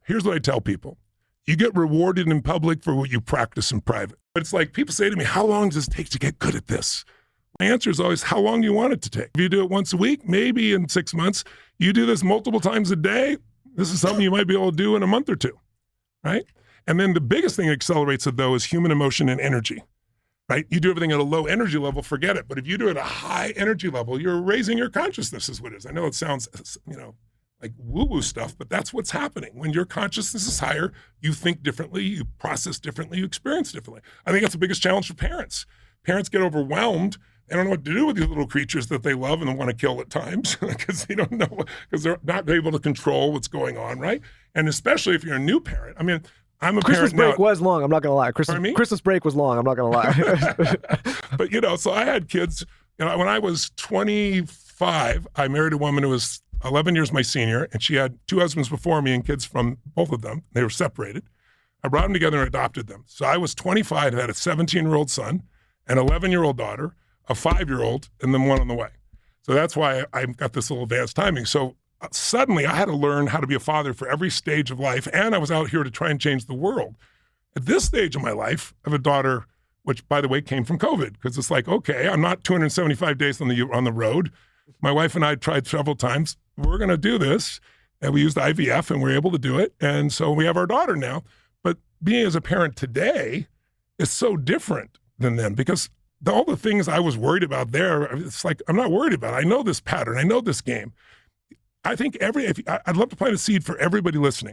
Here's what I tell people. You get rewarded in public for what you practice in private. But it's like people say to me, how long does it take to get good at this? My answer is always, how long do you want it to take? If you do it once a week, maybe in 6 months. You do this multiple times a day, this is something you might be able to do in a month or two, right? And then the biggest thing that accelerates it, though, is human emotion and energy, right? You do everything at a low energy level, forget it. But if you do it at a high energy level, you're raising your consciousness is what it is. I know it sounds, like woo-woo stuff, but that's what's happening. When your consciousness is higher, you think differently, you process differently, you experience differently. I think that's the biggest challenge for parents. Parents get overwhelmed. They don't know what to do with these little creatures that they love and they want to kill at times because they don't know, because they're not able to control what's going on, right? And especially if you're a new parent. I mean, I'm a Christmas parent break was long, I'm not going to lie. Christmas break was long, I'm not going to lie. But, so I had kids, when I was 25, I married a woman who was 11 years my senior, and she had 2 husbands before me and kids from both of them. They were separated. I brought them together and adopted them. So I was 25 and had a 17-year-old son, an 11-year-old daughter, a 5-year-old, and then one on the way. So that's why I got this little advanced timing. So suddenly I had to learn how to be a father for every stage of life, and I was out here to try and change the world. At this stage of my life, I have a daughter, which, by the way, came from COVID, because it's like, okay, I'm not 275 days on the road. My wife and I tried several times. We're going to do this. And we used IVF and we're able to do it. And so we have our daughter now. But being as a parent today is so different than then, because all the things I was worried about there, it's like, I'm not worried about it. I know this pattern. I know this game. I think I'd love to plant a seed for everybody listening.